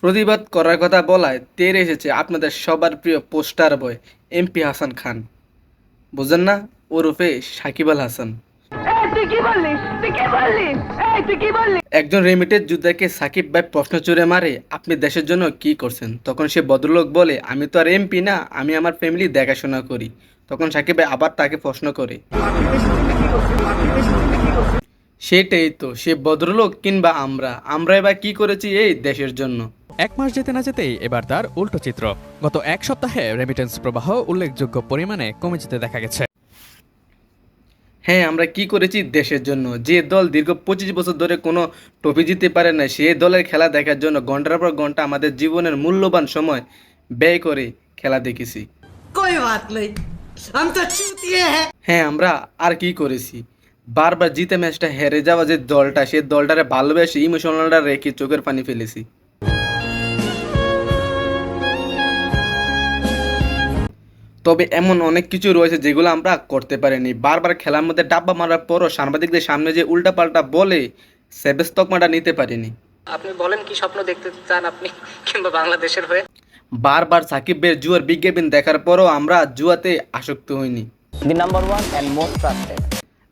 প্রতিবাদ করার কথা বলায় তেরে এসেছে আপনাদের সবার প্রিয় পোস্টার বয় এমপি হাসান খান, বুঝেন না, ওরফে সাকিব আল হাসান। একজন রেমিটেড যোদ্ধাকে সাকিব ভাই প্রশ্ন ছুড়ে মারে, আপনি দেশের জন্য কি করছেন? তখন সে ভদ্রলোক বলে, আমি তো আর এমপি না, আমি আমার ফ্যামিলি দেখাশোনা করি। তখন সাকিব ভাই আবার তাকে প্রশ্ন করে, সেটাই তো, সে ভদ্রলোক কিংবা আমরা এবার কি করেছি এই দেশের জন্য? এক মাস যেতে না যেতেই এবার তার উল্টো চিত্র। গত এক সপ্তাহে রেমিটেন্স প্রবাহ উল্লেখযোগ্য পরিমাণে কমে যেতে দেখা গেছে। হ্যাঁ, আমরা কি করেছি দেশের জন্য? যে দল দীর্ঘ 25 বছর ধরে কোনো ট্রফি জিততে পারে না, সেই দলের খেলা দেখার জন্য ঘন্টার পর ঘন্টা আমাদের জীবনের মূল্যবান সময় ব্যয় করে খেলা দেখেছি। হ্যাঁ, আমরা আর কি করেছি? বারবার জিতে ম্যাচটা হেরে যাওয়া যে দলটা, সেই দলটারে ভালোবেসে ইমোশনালটা রেখে চোখের পানি ফেলেছি। তবে এমন অনেক কিছু রয়েছে যেগুলো আমরা করতে পারিনি। বারবার খেলার মধ্যে ডাব্বা মারার পরও সাংবাদিকদের সামনে যে উল্টাপাল্টা বলে সেভেস তকমাটা নিতে পারিনি। আপনি বলেন কি স্বপ্ন দেখতে চান আপনি কিংবা বাংলাদেশের হয়ে? বারবার সাকিব ভাইয়ের জুয়ার বিজ্ঞাপন দেখার পরও আমরা জুয়াতে আসক্ত হইনি। The number 1 and most trusted.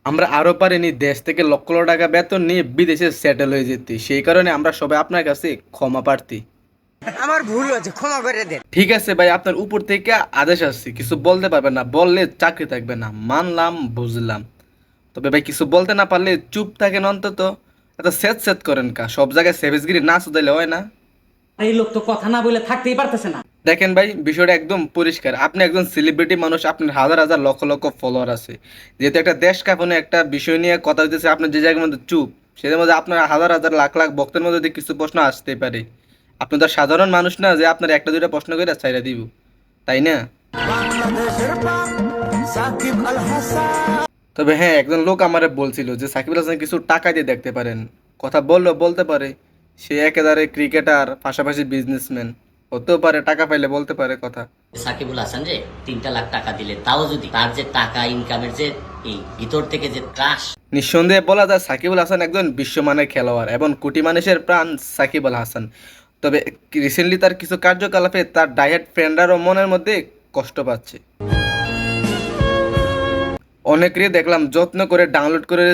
আমরা আরও পারিনি দেশ থেকে লক্ষ লক্ষ টাকা বেতন নিয়ে বিদেশে সেটেল হয়ে যেতে। সেই কারণে আমরা সবাই আপনার কাছে ক্ষমা প্রার্থী। আমার ভুল হয়েছে, ক্ষমা করে দেন। ঠিক আছে ভাই, আপনার উপর থেকে আদেশ আসছে, কিছু বলতে পারবেন না, বললে চাকরি থাকবে না, মানলাম, বুঝলাম। তবে ভাই কিছু বলতে না পারলে চুপ থাকেন অন্তত, এত সেট সেট করেন কা? সব জায়গায় সেভেসগিরি না শুধাইলে হয় না? এই লোক তো কথা না বলে থাকতেই পারতেছে না। দেখেন ভাই, বিষয়টা একদম পরিষ্কার। আপনি একজন সেলিব্রিটি মানুষ, আপনার হাজার হাজার লক্ষ লক্ষ ফলোয়ার আছে। যেহেতু একটা দেশ কাঁপানো একটা বিষয় নিয়ে কথা হইতেছে, আপনার যে জায়গার মধ্যে চুপ, সেটার মধ্যে আপনার হাজার হাজার লাখ লাখ ভক্তের মধ্যে যদি কিছু প্রশ্ন আসতে পারে, আপনি তো সাধারণ মানুষ না যে আপনার একটা দুইটা প্রশ্ন করে ছাইড়া দিব, তাই না? তবে হ্যাঁ, একজন লোক আমারে বলছিল যে সাকিব আল হাসান কিছু টাকা দিয়ে দেখতে পারেন। কথা বললেও বলতে পারে, সে একেবারে ক্রিকেটার পাশাপাশি বিজনেসম্যান, হতেও পারে টাকা পাইলে বলতে পারে কথা। সাকিবুল হাসান যে 3টা লাখ টাকা দিলে, তাও যদি তার যে টাকা ইনকামের যে এই ভিতর থেকে যে ত্রাস, নিঃসন্দেহে বলা যায় সাকিব আল হাসান একজন বিশ্বমানের খেলোয়াড় এবং কোটি মানুষের প্রাণ সাকিব আল হাসান। তবে রিসেন্টলি তার কিছু কার্যকলাপে তার ডায়েট ফ্রেন্ডারও মনের মধ্যে কষ্ট পাচ্ছে। অনেকেরই দেখলাম যত্ন করে ডাউনলোড করে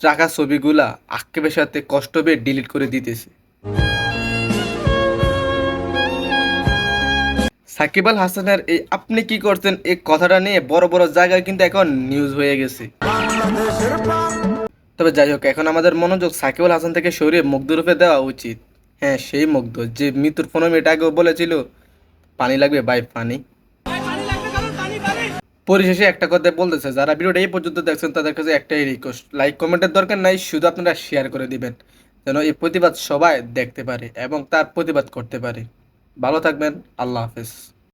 রাখা ছবিগুলা আক্ষেপের সাথে কষ্ট পেয়ে ডিলিট করে দিতেছে। সাকিব আল হাসানের এই আপনি কি করছেন এই কথাটা নিয়ে বড় বড় জায়গায় কিন্তু এখন নিউজ হয়ে গেছে। তবে যাই হোক, এখন আমাদের মনোযোগ সাকিব আল হাসান থেকে সরিয়ে মুগ্ধ রূপে দেওয়া উচিত। হ্যাঁ, সেই মুগ্ধ যে মৃত্যুর 15 মিনিট আগেও বলেছিল পানি লাগবে ভাই, পানি। পরিশেষে একটা কথা বলতেছে, যারা ভিডিওটা এই পর্যন্ত দেখছেন তাদের কাছে একটাই রিকোয়েস্ট, লাইক কমেন্টের দরকার নাই, শুধু আপনারা শেয়ার করে দিবেন যেন এই প্রতিবাদ সবাই দেখতে পারে এবং তার প্রতিবাদ করতে পারে। ভালো থাকবেন, আল্লাহ হাফেজ।